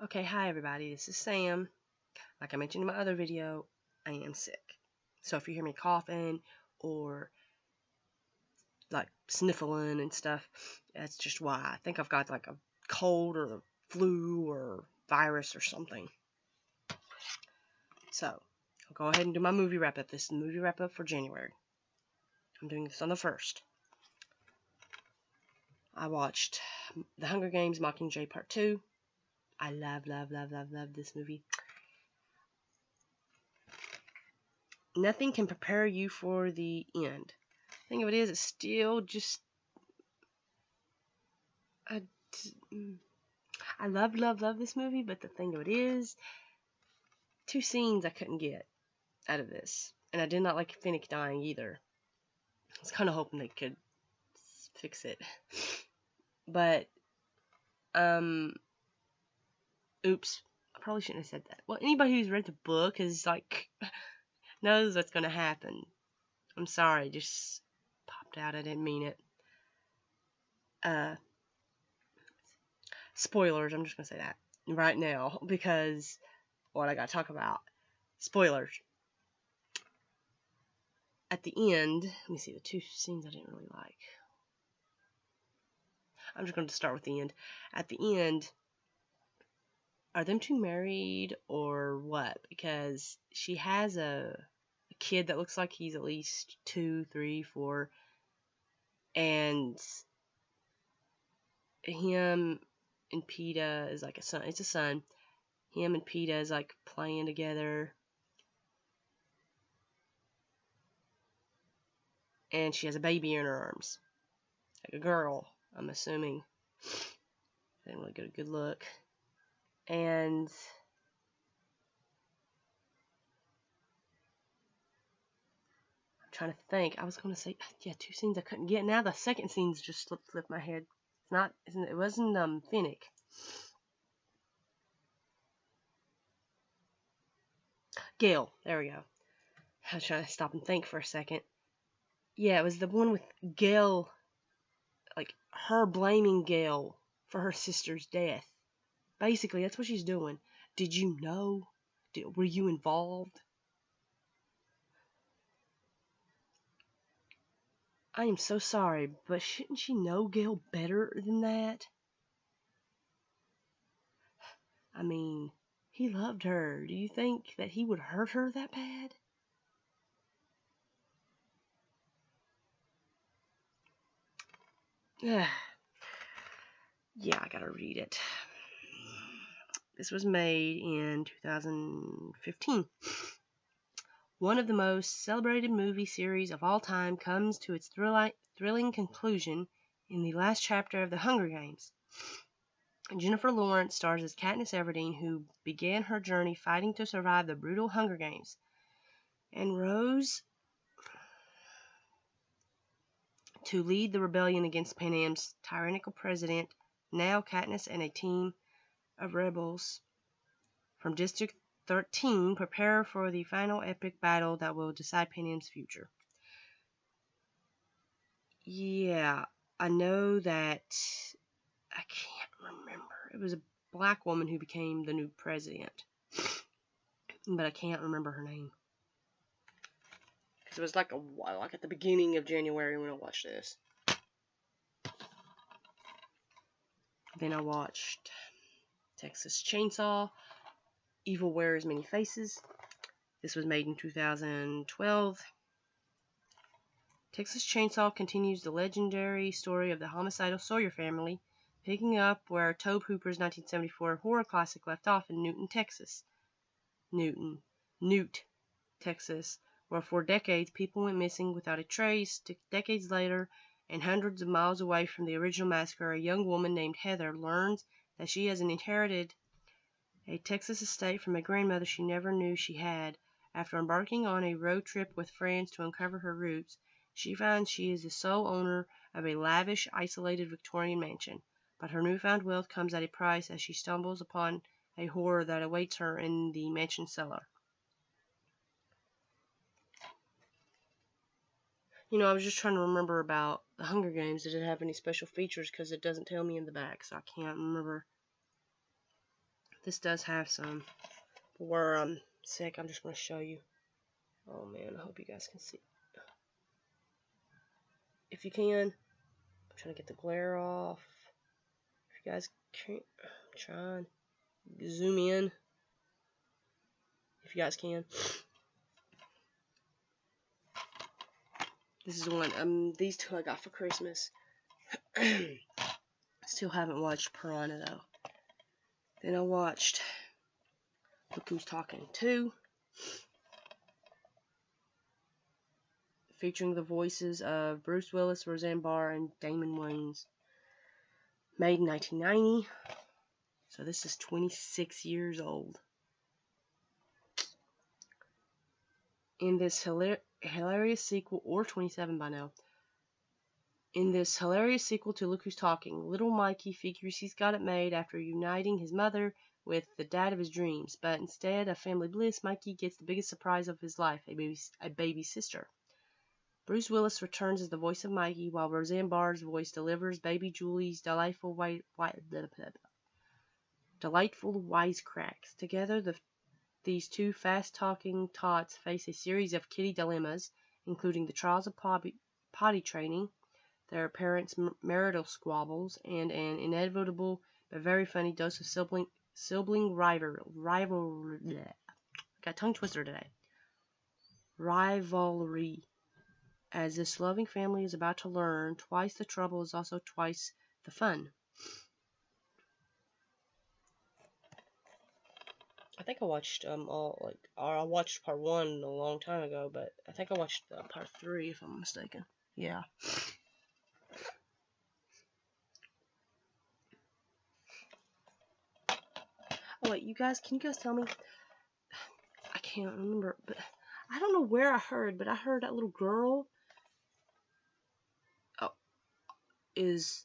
Okay, hi everybody, this is Sam. Like I mentioned in my other video, I am sick. So if you hear me coughing or like sniffling and stuff, that's just why. I think I've got like a cold or the flu or virus or something. So I'll go ahead and do my movie wrap up. This is the movie wrap up for January. I'm doing this on the 1st. I watched The Hunger Games Mockingjay Part 2. I love this movie. Nothing can prepare you for the end. The thing of it is, it's still just I love this movie, but the thing of it is, 2 scenes I couldn't get out of this, and I did not like Finnick dying either. I was kind of hoping they could fix it, but oops, I probably shouldn't have said that. Well, anybody who's read the book is like knows what's gonna happen. I'm sorry, just popped out. I didn't mean it. Spoilers. I'm just gonna say that right now because what I gotta talk about. Spoilers. At the end, let me see the 2 scenes I didn't really like. I'm just going to start with the end. At the end, are them 2 married or what? Because she has a kid that looks like he's at least 2, 3, 4, and him and Peeta is like a son. It's a son. Him and Peeta is like playing together, and she has a baby in her arms, like a girl. I'm assuming. Didn't really get a good look, and trying to think. I was going to say, yeah, 2 scenes I couldn't get. Now the second scene's just slipped my head. It wasn't Finnick. Gale. There we go. I was trying to stop and think for a second. Yeah, it was the one with Gale, like her blaming Gale for her sister's death. Basically, that's what she's doing. Did you know? Were you involved? I am so sorry, but shouldn't she know Gale better than that? I mean, he loved her. Do you think that he would hurt her that bad? Yeah, I gotta read it. This was made in 2015. One of the most celebrated movie series of all time comes to its thrilling conclusion in the last chapter of The Hunger Games. Jennifer Lawrence stars as Katniss Everdeen, who began her journey fighting to survive the brutal Hunger Games, and rose to lead the rebellion against Panem's tyrannical president. Now Katniss and a team of rebels from District 13 prepare for the final epic battle that will decide Panem's future. Yeah, I know that I can't remember. It was a black woman who became the new president, but I can't remember her name. Because it was like at the beginning of January when I watched this. Then I watched Texas Chainsaw, Evil Wears Many Faces. This was made in 2012. Texas Chainsaw continues the legendary story of the homicidal Sawyer family, picking up where Tobe Hooper's 1974 horror classic left off in Newt, Texas, where for decades people went missing without a trace. Decades later, and hundreds of miles away from the original massacre, a young woman named Heather learns that she has inherited a Texas estate from a grandmother she never knew she had. After embarking on a road trip with friends to uncover her roots, she finds she is the sole owner of a lavish, isolated Victorian mansion. But her newfound wealth comes at a price as she stumbles upon a horror that awaits her in the mansion cellar. You know, I was just trying to remember about the Hunger Games. Did it have any special features? Because it doesn't tell me in the back, so I can't remember This does have some. Where I'm sick, I'm just going to show you. Oh man, I hope you guys can see. If you can, I'm trying to get the glare off. If you guys can't, I'm trying to zoom in. If you guys can. This is the one, these two I got for Christmas. Still haven't watched Piranha though. Then I watched Look Who's Talking 2. Featuring the voices of Bruce Willis, Roseanne Barr, and Damon Wayans. Made in 1990. So this is 26 years old. In this hilarious sequel, or 27 by now. In this hilarious sequel to Look Who's Talking, little Mikey figures he's got it made after uniting his mother with the dad of his dreams. But instead of family bliss, Mikey gets the biggest surprise of his life, a baby sister. Bruce Willis returns as the voice of Mikey, while Roseanne Barr's voice delivers baby Julie's delightful wisecracks. Together, these two fast-talking tots face a series of kiddie dilemmas, including the trials of potty training, their parents' marital squabbles, and an inevitable but very funny dose of sibling rivalry. Got tongue twister today. Rivalry. As this loving family is about to learn, twice the trouble is also twice the fun. I think I watched I watched part 1 a long time ago, but I think I watched part 3 if I'm mistaken. Yeah. Oh wait, can you guys tell me? I can't remember, but I don't know where I heard, but I heard that little girl is,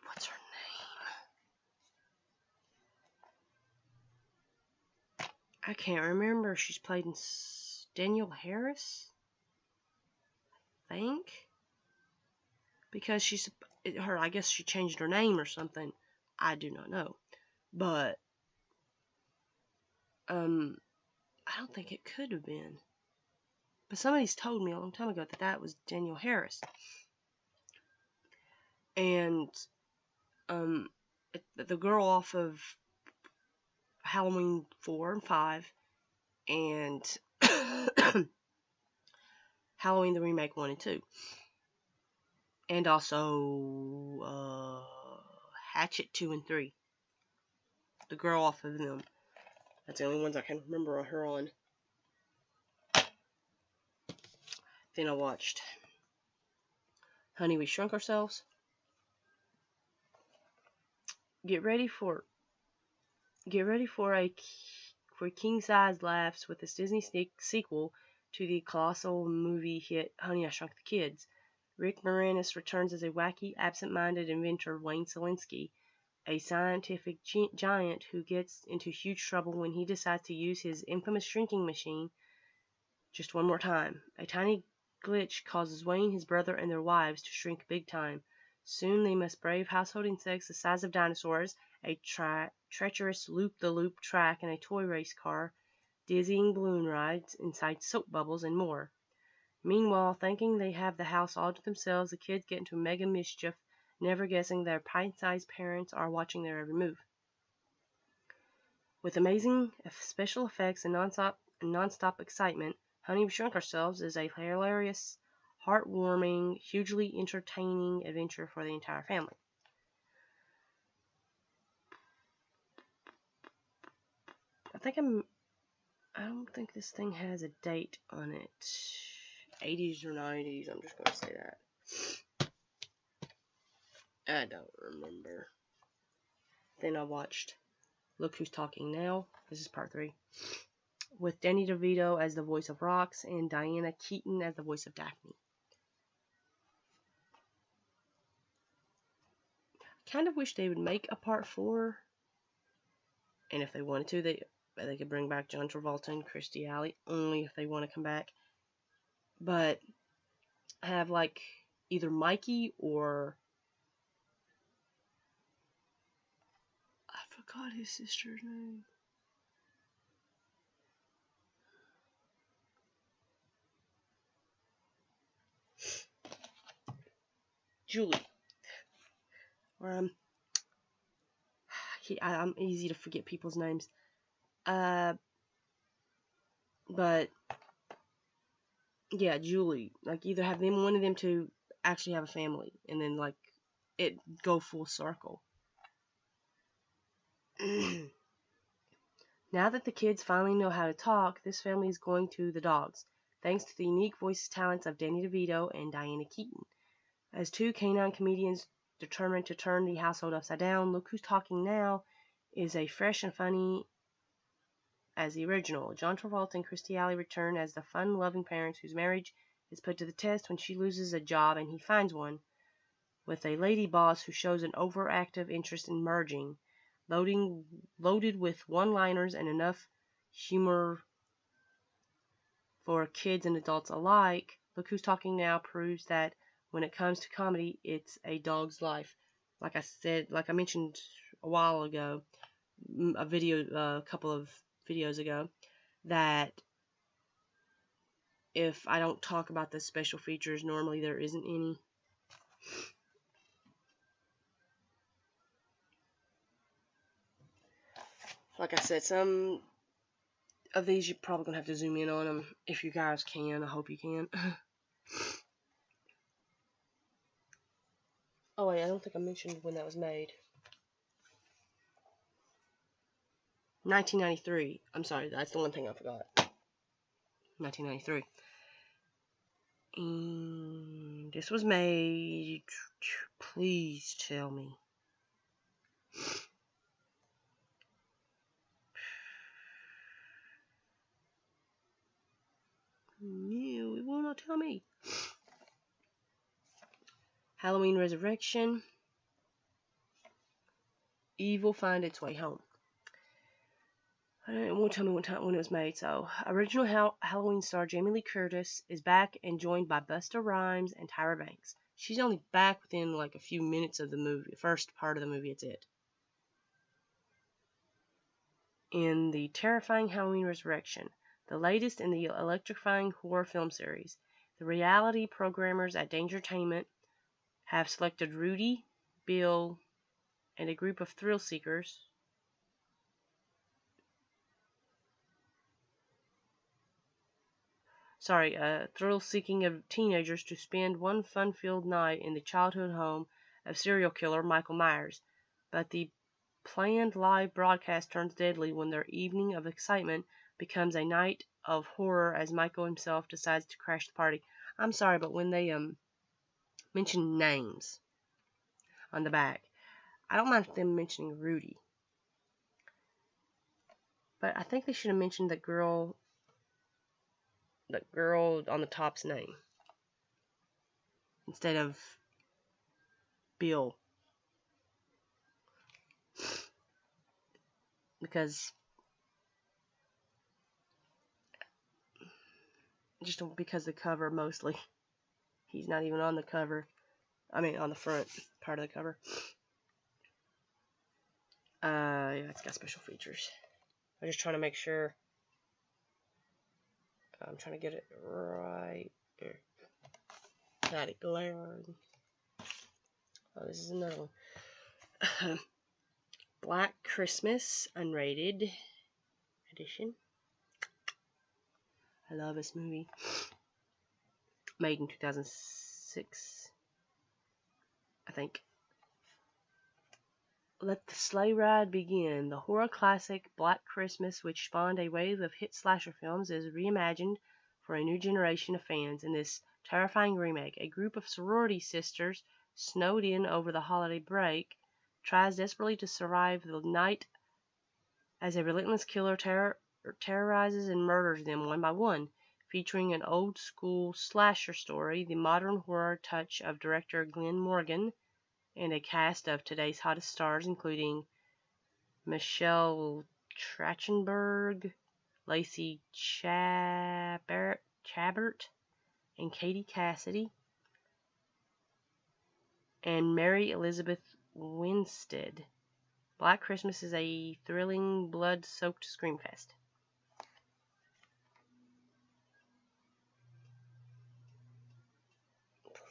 what's her name? I can't remember. She's played in Danielle Harris, I think, because I guess she changed her name or something. I do not know, but I don't think it could have been. But somebody's told me a long time ago that was Danielle Harris. And the girl off of Halloween 4 and 5 and Halloween the Remake 1 and 2. And also Hatchet 2 and 3. The girl off of them. That's the only ones I can remember her on. Then I watched Honey, We Shrunk Ourselves. Get ready for king-size laughs with this Disney sequel to the colossal movie hit Honey, I Shrunk the Kids. Rick Moranis returns as a wacky, absent-minded inventor, Wayne Szalinski, a scientific giant who gets into huge trouble when he decides to use his infamous shrinking machine just one more time. A tiny glitch causes Wayne, his brother, and their wives to shrink big time. Soon they must brave household insects the size of dinosaurs, a treacherous loop-the-loop track and a toy race car, dizzying balloon rides inside soap bubbles, and more. Meanwhile, thinking they have the house all to themselves, the kids get into mega mischief, never guessing their pint-sized parents are watching their every move. With amazing special effects and non-stop excitement, Honey, We Shrunk Ourselves is a hilarious, heartwarming, hugely entertaining adventure for the entire family. I don't think this thing has a date on it. 80s or 90s, I'm just going to say that. I don't remember. Then I watched Look Who's Talking Now. This is part 3. With Danny DeVito as the voice of Rox and Diana Keaton as the voice of Daphne. Kind of wish they would make a part 4. And if they wanted to, they could bring back John Travolta and Kirstie Alley, only if they want to come back. But have like either Mikey or forgot his sister's name. Julie. Or I'm easy to forget people's names. But yeah, Julie. Like either have them one of them to actually have a family, and then like it go full circle. Now that the kids finally know how to talk, this family is going to the dogs, thanks to the unique voice talents of Danny DeVito and Diana Keaton. As two canine comedians determined to turn the household upside down, Look Who's Talking Now is as fresh and funny as the original. John Travolta and Kirstie Alley return as the fun-loving parents whose marriage is put to the test when she loses a job and he finds one, with a lady boss who shows an overactive interest in merging, loaded with one-liners and enough humor for kids and adults alike. Look Who's Talking Now proves that when it comes to comedy, it's a dog's life. Like I mentioned a while ago, a couple of videos ago, that if I don't talk about the special features, normally there isn't any. Like I said, some of these you're probably going to have to zoom in on them if you guys can. I hope you can. Oh wait, I don't think I mentioned when that was made. 1993. I'm sorry, that's the one thing I forgot. 1993. And this was made, please tell me. No, it will not tell me. Halloween Resurrection. Evil Find Its Way Home. It won't tell me when it was made. So, original Halloween star Jamie Lee Curtis is back and joined by Busta Rhymes and Tyra Banks. She's only back within like a few minutes of the movie. First part of the movie, it's it. In the terrifying Halloween Resurrection, the latest in the electrifying horror film series, the reality programmers at Dangertainment have selected Rudy, Bill, and a group of thrill seekers thrill-seeking of teenagers to spend one fun-filled night in the childhood home of serial killer Michael Myers. But the planned live broadcast turns deadly when their evening of excitement becomes a night of horror as Michael himself decides to crash the party. I'm sorry, but when they mention names on the back, I don't mind them mentioning Rudy. But I think they should have mentioned the girl on the top's name instead of Bill, because the cover mostly. He's not even on the cover. I mean, on the front part of the cover. Yeah, it's got special features. I'm just trying to make sure. I'm trying to get it right here. Got it glaring. Oh, this is another one. Black Christmas, unrated edition. I love this movie. Made in 2006, I think. Let the sleigh ride begin. The horror classic Black Christmas, which spawned a wave of hit slasher films, is reimagined for a new generation of fans. In this terrifying remake, a group of sorority sisters, snowed in over the holiday break, tries desperately to survive the night as a relentless killer terrorizes and murders them one by one. Featuring an old-school slasher story, the modern horror touch of director Glenn Morgan, and a cast of today's hottest stars, including Michelle Trachtenberg, Lacey Chabert, and Katie Cassidy, and Mary Elizabeth Winstead. Black Christmas is a thrilling, blood-soaked screamfest.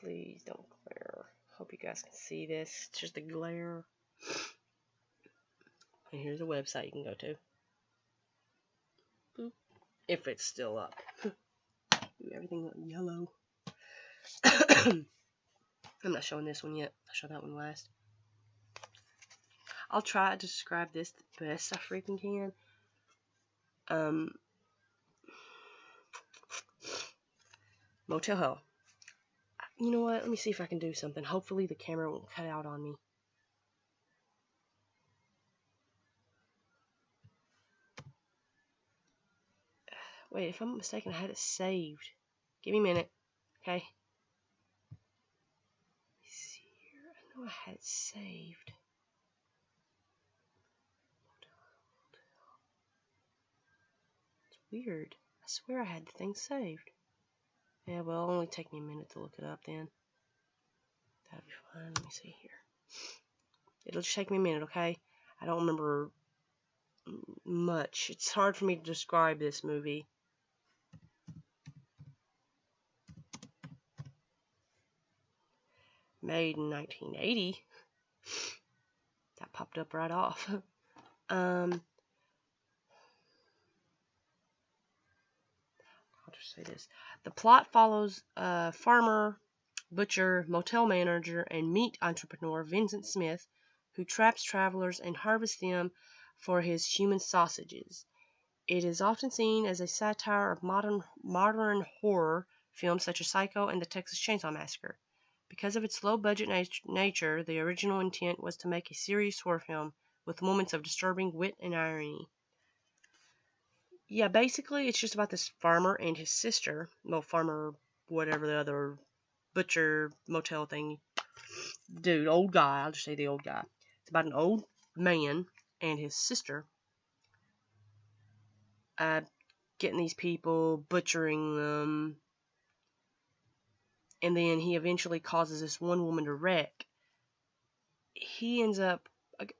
Please don't glare. Hope you guys can see this. It's just a glare. And here's a website you can go to. Boop. If it's still up. Everything went yellow. I'm not showing this one yet. I'll show that one last. I'll try to describe this the best I freaking can. Motel Hell. You know what? Let me see if I can do something. Hopefully the camera won't cut out on me. Wait, if I'm not mistaken, I had it saved. Give me a minute. Okay. Let's see here. I know I had it saved. It's weird. I swear I had the thing saved. Yeah, well, it'll only take me a minute to look it up then. That'll be fine. Let me see here. It'll just take me a minute, okay? I don't remember much. It's hard for me to describe this movie. Made in 1980. That popped up right off. I'll just say this. The plot follows a farmer, butcher, motel manager, and meat entrepreneur Vincent Smith, who traps travelers and harvests them for his human sausages. It is often seen as a satire of modern horror films such as Psycho and the Texas Chainsaw Massacre. Because of its low-budget nature, the original intent was to make a serious horror film with moments of disturbing wit and irony. Yeah, basically, it's just about this farmer and his sister. Well, farmer, whatever the other butcher motel thing. Dude, old guy. I'll just say the old guy. It's about an old man and his sister getting these people, butchering them, and then he eventually causes this one woman to wreck. He ends up,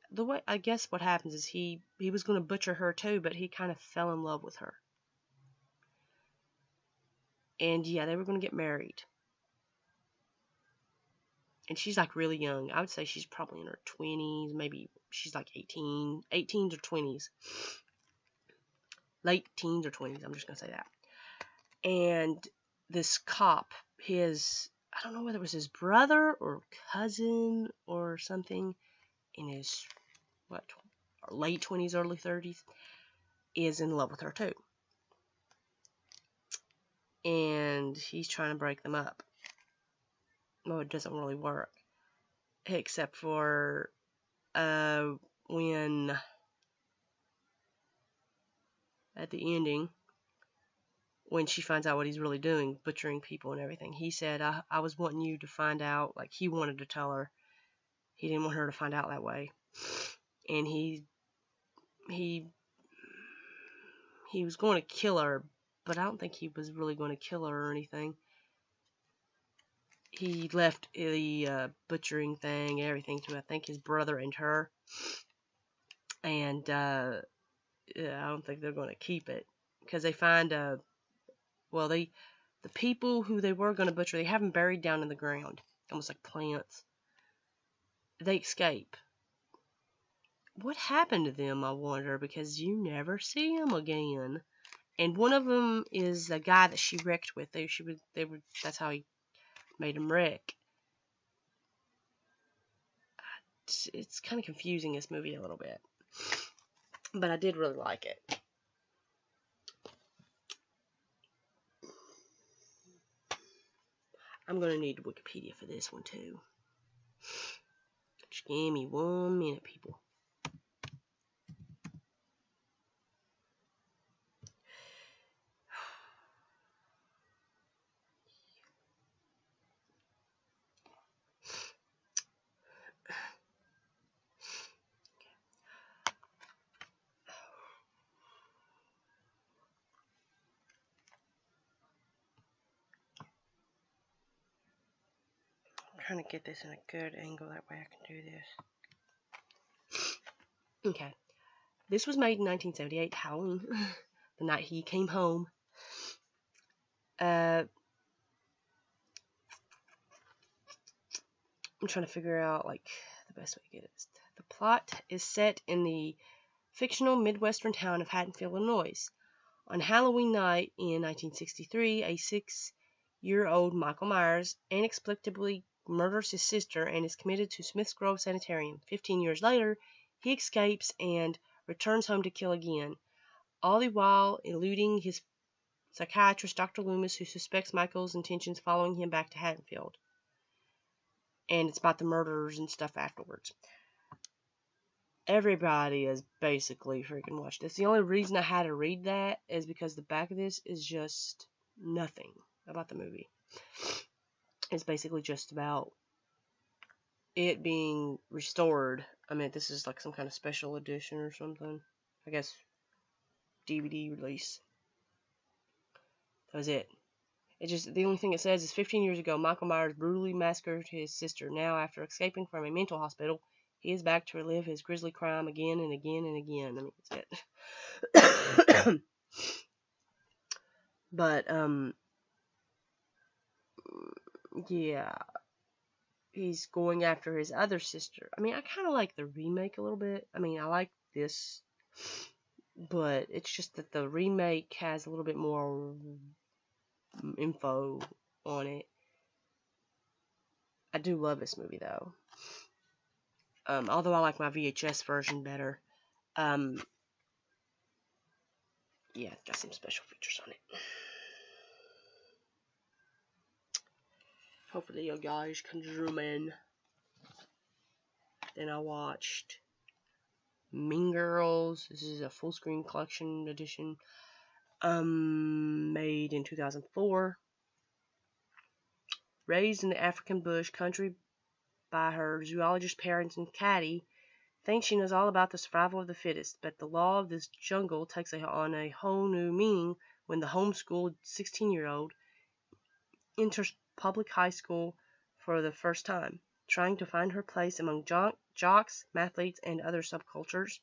the way I guess what happens is he was going to butcher her too, but he kind of fell in love with her. And yeah, they were going to get married. And she's like really young. I would say she's probably in her 20s, maybe she's like 18s or 20s. Late teens or 20s, I'm just going to say that. And this cop, I don't know whether it was his brother or cousin or something, in his, late 20s, early 30s, is in love with her too. And he's trying to break them up. Well, it doesn't really work. Except for when at the ending, when she finds out what he's really doing, butchering people and everything, he said, I was wanting you to find out, like he wanted to tell her. He didn't want her to find out that way. And he was going to kill her, but I don't think he was really going to kill her or anything. He left the butchering thing and everything to, I think, his brother and her. And yeah, I don't think they're going to keep it. Because they find, the people who they were going to butcher, they have them buried down in the ground. Almost like plants. They escape. What happened to them, I wonder, because you never see them again. And one of them is the guy that she wrecked with. That's how he made him wreck. It's kind of confusing, this movie, a little bit. But I did really like it. I'm going to need Wikipedia for this one, too. Just give me 1 minute, people. I'm trying to get this in a good angle, that way I can do this. Okay. This was made in 1978, Halloween, the night he came home. I'm trying to figure out, like, the best way to get it. The plot is set in the fictional Midwestern town of Haddonfield, Illinois. On Halloween night in 1963, a 6-year-old Michael Myers inexplicably murders his sister and is committed to Smith's Grove Sanitarium. 15 years later, he escapes and returns home to kill again, all the while eluding his psychiatrist, Dr. Loomis, who suspects Michael's intentions following him back to Haddonfield. And it's about the murders and stuff afterwards. Everybody has basically freaking watched this. The only reason I had to read that is because the back of this is just nothing about the movie. It's basically just about it being restored. I mean, this is like some kind of special edition or something. I guess DVD release. That was it. It just, the only thing it says is 15 years ago, Michael Myers brutally massacred his sister. Now, after escaping from a mental hospital, he is back to relive his grisly crime again and again and again. I mean, that's it. But, yeah, he's going after his other sister. I mean, I kind of like the remake a little bit. I mean, I like this, but it's just that the remake has a little bit more info on it. I do love this movie, though. Although I like my VHS version better. Yeah, it's got some special features on it. Hopefully you guys can zoom in. Then I watched Mean Girls. This is a full screen collection edition. Made in 2004. Raised in the African bush country by her zoologist parents, and Caddy thinks she knows all about the survival of the fittest, but the law of this jungle takes on a whole new meaning when the homeschooled 16-year-old enters public high school for the first time, trying to find her place among jocks, mathletes, and other subcultures.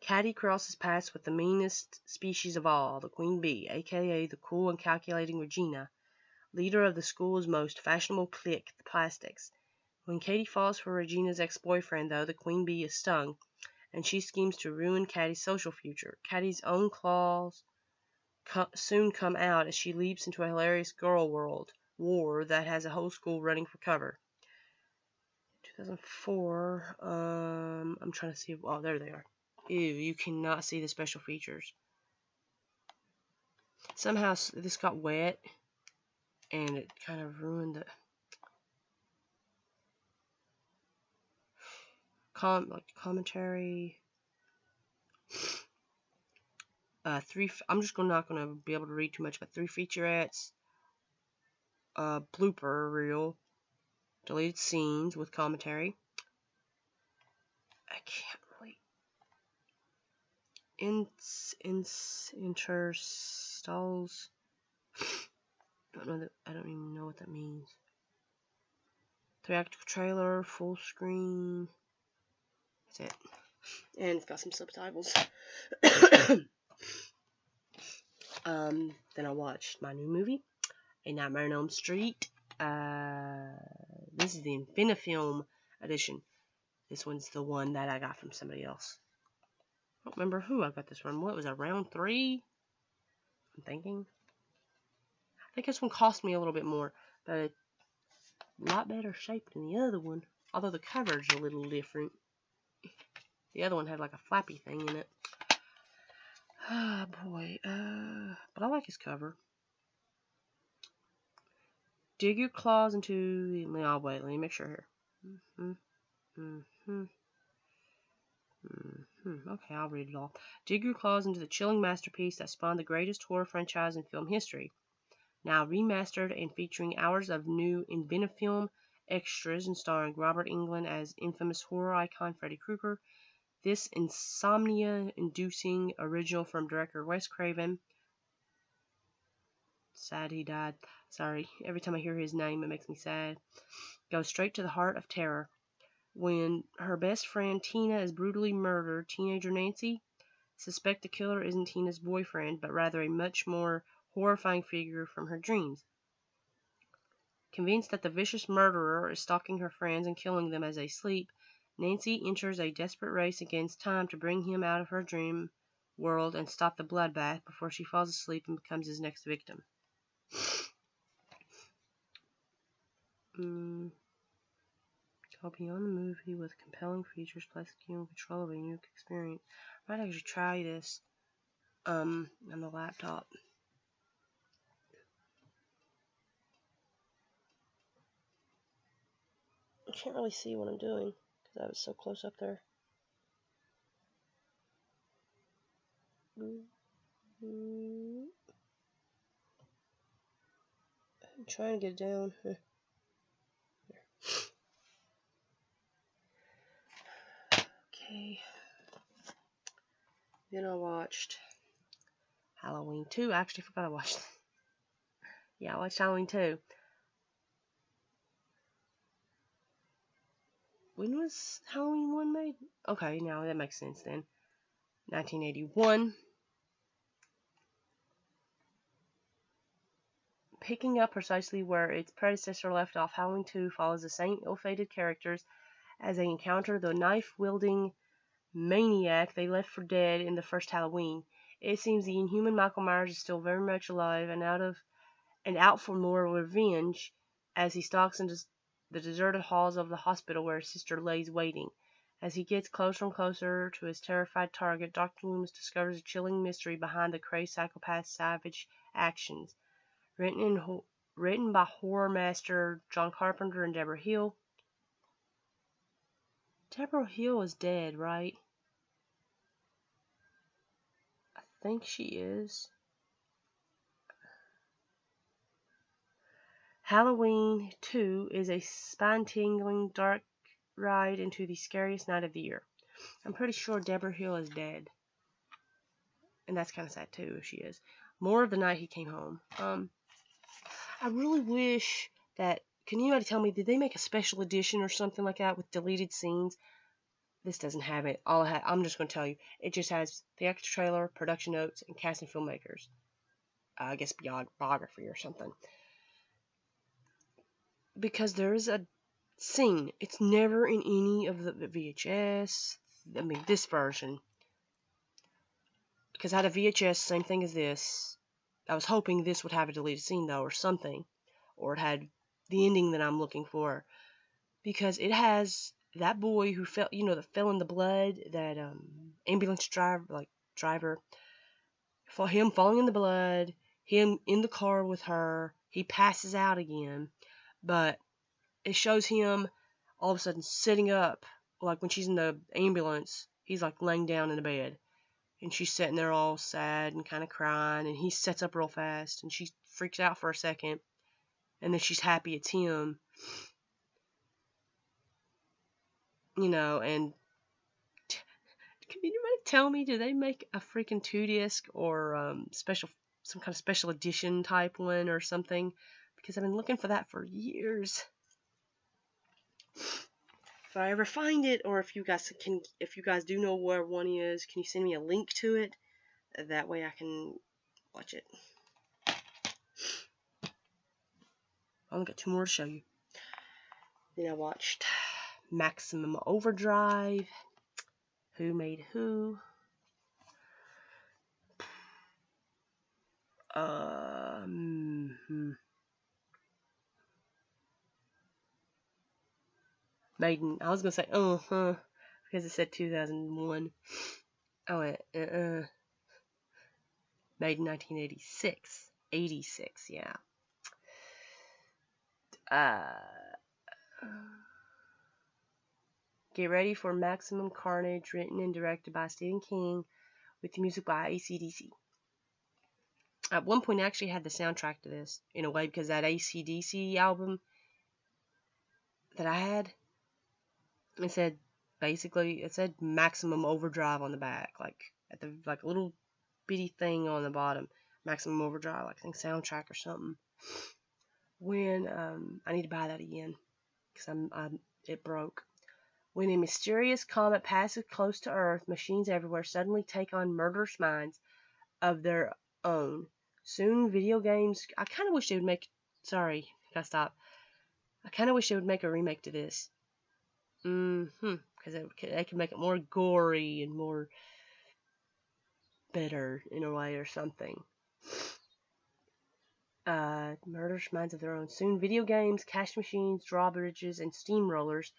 Caddy crosses paths with the meanest species of all, the queen bee, aka the cool and calculating Regina, leader of the school's most fashionable clique, the Plastics. When Katie falls for Regina's ex-boyfriend, though, the queen bee is stung, and she schemes to ruin Caddy's social future. Caddy's own claws soon come out as she leaps into a hilarious girl world war that has a whole school running for cover. 2004. I'm trying to see. Oh, there they are. Ew, you cannot see the special features. Somehow this got wet, and it kind of ruined the commentary. I'm just not gonna be able to read too much, but 3 featurettes, blooper reel, deleted scenes with commentary. I can't really. Interstalls. I don't even know what that means. 3-act trailer, full screen. That's it. And it's got some subtitles. Then I watched my new movie, A Nightmare on Elm Street. This is the Infinifilm edition. This one's the one that I got from somebody else. I don't remember who I got this from. What was it, round 3? I'm thinking. I think this one cost me a little bit more, but a lot better shape than the other one. Although the cover's a little different. The other one had like a flappy thing in it. Oh boy. But I like his cover. Dig your claws into. Oh wait, let me make sure here. Okay, I'll read it all. Dig your claws into the chilling masterpiece that spawned the greatest horror franchise in film history. Now remastered and featuring hours of new Infinifilm extras and starring Robert Englund as infamous horror icon Freddy Krueger. This insomnia-inducing original from director Wes Craven. Sad he died. Sorry, every time I hear his name it makes me sad. Goes straight to the heart of terror. When her best friend Tina is brutally murdered, teenager Nancy suspects the killer isn't Tina's boyfriend, but rather a much more horrifying figure from her dreams. Convinced that the vicious murderer is stalking her friends and killing them as they sleep, Nancy enters a desperate race against time to bring him out of her dream world and stop the bloodbath before she falls asleep and becomes his next victim. Go beyond the movie with compelling features, plus human control of a unique experience. I might actually try this on the laptop. I can't really see what I'm doing because I was so close up there. I'm trying to get it down. Okay. Then I watched Halloween 2. I actually forgot I watched. Yeah, I watched Halloween 2. When was Halloween 1 made? Okay, now that makes sense then. 1981. Picking up precisely where its predecessor left off, Halloween 2 follows the same ill-fated characters as they encounter the knife-wielding maniac they left for dead in the first Halloween. It seems the inhuman Michael Myers is still very much alive and out for more revenge as he stalks into the deserted halls of the hospital where his sister lays waiting. As he gets closer and closer to his terrified target, Dr. Loomis discovers a chilling mystery behind the crazed psychopath's savage actions. Written by horror master John Carpenter and Deborah Hill. Deborah Hill is dead, right? I think she is. Halloween 2 is a spine-tingling dark ride into the scariest night of the year. I'm pretty sure Deborah Hill is dead. And that's kind of sad too if she is. More of the night he came home. I really wish that... Can anybody tell me, did they make a special edition or something like that with deleted scenes? This doesn't have it. I'm just going to tell you. It just has the extra trailer, production notes, and cast and filmmakers. I guess biography or something. Because there is a scene. It's never in any of the VHS. I mean, this version. Because I had a VHS, same thing as this. I was hoping this would have a deleted scene, though, or something. Or it had the ending that I'm looking for. Because it has that boy who fell, that fell in the blood, that ambulance driver, for him falling in the blood, him in the car with her, he passes out again, but it shows him all of a sudden sitting up, like when she's in the ambulance, he's like laying down in the bed, and she's sitting there all sad and kind of crying, and he sits up real fast, and she freaks out for a second, and then she's happy it's him. And can anybody tell me, do they make a freaking 2-disc or some kind of special edition type one or something? Because I've been looking for that for years. If I ever find it, or if you guys do know where one is, can you send me a link to it? That way I can watch it. I only got 2 more to show you. Then I watched Maximum Overdrive. Who Made Who? Maiden. I was gonna say because it said 2001. I went Made in 1986. 86, yeah. Get ready for Maximum Carnage, written and directed by Stephen King, with music by AC/DC. At one point, I actually had the soundtrack to this, in a way, because that AC/DC album that I had, it said Maximum Overdrive on the back, like at the a little bitty thing on the bottom, Maximum Overdrive, like I think soundtrack or something. When I need to buy that again, because it broke. When a mysterious comet passes close to Earth, machines everywhere suddenly take on murderous minds of their own. Soon, video games. I kind of wish they would make. Sorry, gotta stop. I kind of wish they would make a remake to this. Because they could make it more gory and more better in a way or something. Murderous minds of their own. Soon, video games, cash machines, drawbridges, and steamrollers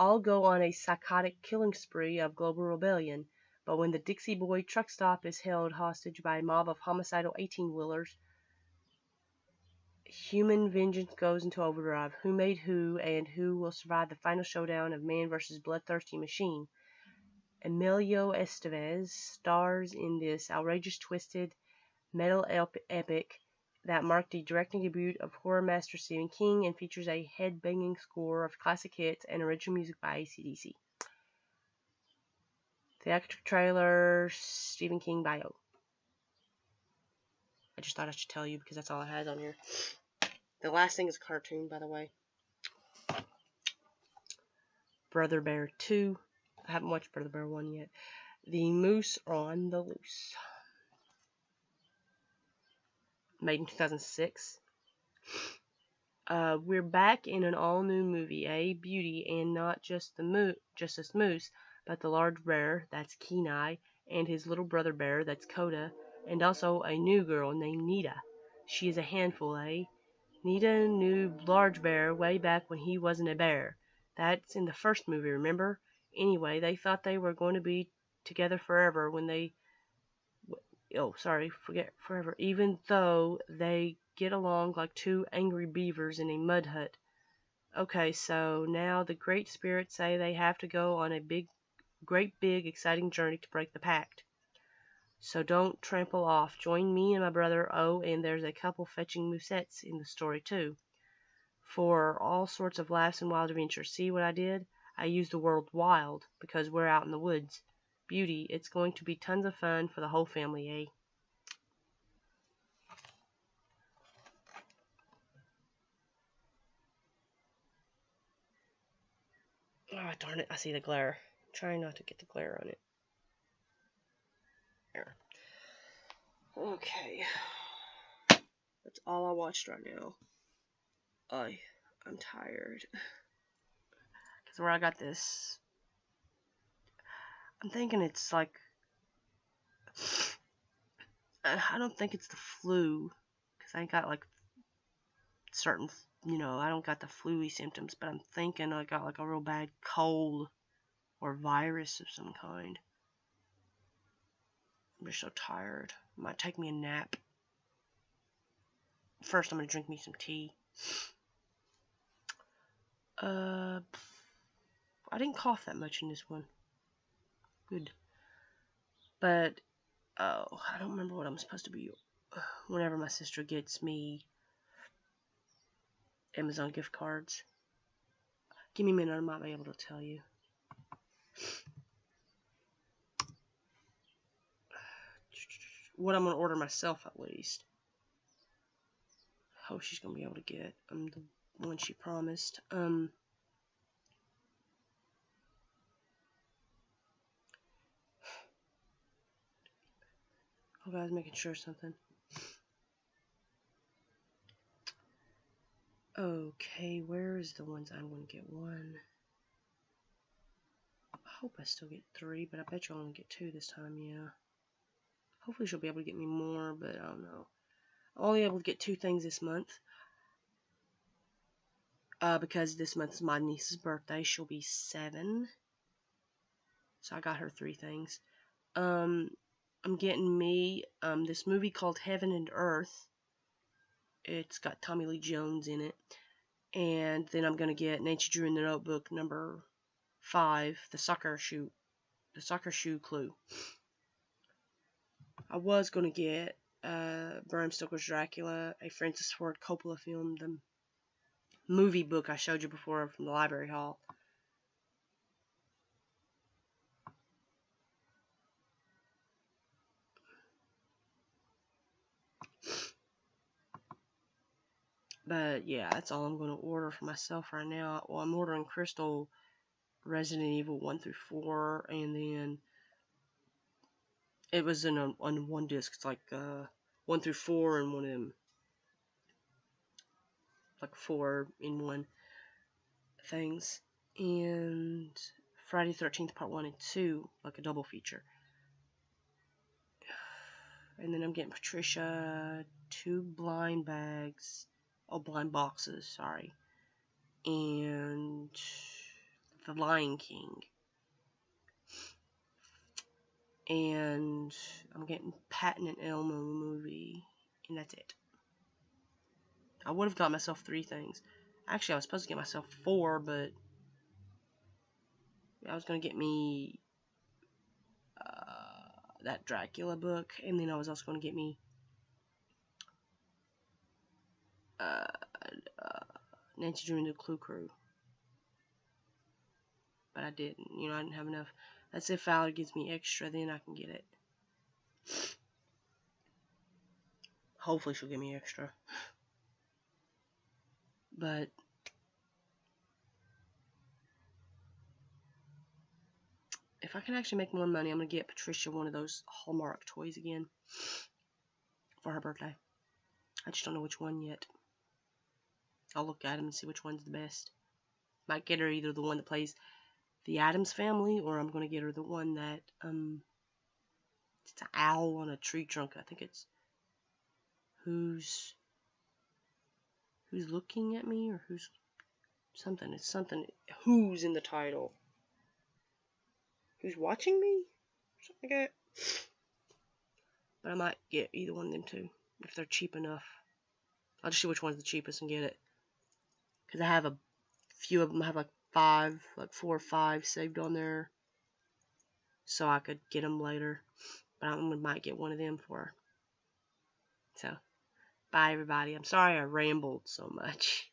all go on a psychotic killing spree of global rebellion. But when the Dixie Boy truck stop is held hostage by a mob of homicidal 18-wheelers, human vengeance goes into overdrive. Who made who, and who will survive the final showdown of man versus bloodthirsty machine? Emilio Estevez stars in this outrageous, twisted, metal epic that marked the directing debut of horror master Stephen King and features a head-banging score of classic hits and original music by AC/DC. Theatrical trailer, Stephen King bio. I just thought I should tell you because that's all it has on here. The last thing is a cartoon, by the way. Brother Bear 2. I haven't watched Brother Bear 1 yet. The Moose on the Loose. Made in 2006. We're back in an all-new movie, a beauty, and not just this moose, but the large bear, that's Kenai, and his little brother bear, that's Coda, and also a new girl named Nita. She is a handful, eh? Nita knew Large Bear way back when he wasn't a bear. That's in the first movie, remember? Anyway, they thought they were going to be together forever when they... forget forever. Even though they get along like two angry beavers in a mud hut. Okay, so now the great spirits say they have to go on a great big, exciting journey to break the pact. So don't trample off. Join me and my brother. Oh, and there's a couple fetching moosettes in the story too. For all sorts of laughs and wild adventures. See what I did? I used the word wild because we're out in the woods. Beauty, it's going to be tons of fun for the whole family, eh? Oh, darn it, I see the glare. I'm trying not to get the glare on it. There. Okay. That's all I watched right now. I'm tired. Because where I got this... I'm thinking it's like... I don't think it's the flu. Because I got like certain... I don't got the flu-y symptoms. But I'm thinking I got like a real bad cold. Or virus of some kind. I'm just so tired. Might take me a nap. First, I'm going to drink me some tea. I didn't cough that much in this one. Good. But, I don't remember what I'm supposed to be. Whenever my sister gets me Amazon gift cards. Give me a minute, I might be able to tell you. What I'm going to order myself, at least. Hope she's going to be able to get. I'm the one she promised. Oh, guys, making sure something. Okay, where is the ones I'm going to get? One. I hope I still get 3, but I bet you'll only get 2 this time, yeah. Hopefully she'll be able to get me more, but I don't know. I'm only able to get 2 things this month. Because this month is my niece's birthday. She'll be 7. So I got her 3 things. I'm getting me this movie called Heaven and Earth. It's got Tommy Lee Jones in it. And then I'm going to get Nancy Drew in the Notebook number 5, the soccer shoe clue. I was going to get Bram Stoker's Dracula, a Francis Ford Coppola film, the movie book I showed you before from the library hall. But yeah, that's all I'm going to order for myself right now. Well, I'm ordering Crystal Resident Evil 1 through 4, and then it was on one disc. It's like 1 through 4 and one of them, like 4 in one things. And Friday the 13th Part 1 and 2, like a double feature. And then I'm getting Patricia 2 blind bags. Oh, blind boxes, sorry. And The Lion King. And I'm getting Patton and Elmo movie. And that's it. I would have got myself 3 things. Actually, I was supposed to get myself 4, but I was going to get me that Dracula book, and then I was also going to get me Nancy Drew and the Clue Crew. But I didn't. I didn't have enough. That's if Fowler gives me extra, then I can get it. Hopefully she'll give me extra. But if I can actually make more money, I'm going to get Patricia one of those Hallmark toys again for her birthday. I just don't know which one yet. I'll look at them and see which one's the best. Might get her either the one that plays the Addams Family, or I'm going to get her the one that, it's an owl on a tree trunk. I think it's Who's Looking at Me, or Who's something. It's something. Who's in the title. Who's Watching Me? Something like that. But I might get either one of them two, if they're cheap enough. I'll just see which one's the cheapest and get it. Because I have a few of them. I have like 4 or 5 saved on there. So I could get them later. But I might get one of them for her. So, bye everybody. I'm sorry I rambled so much.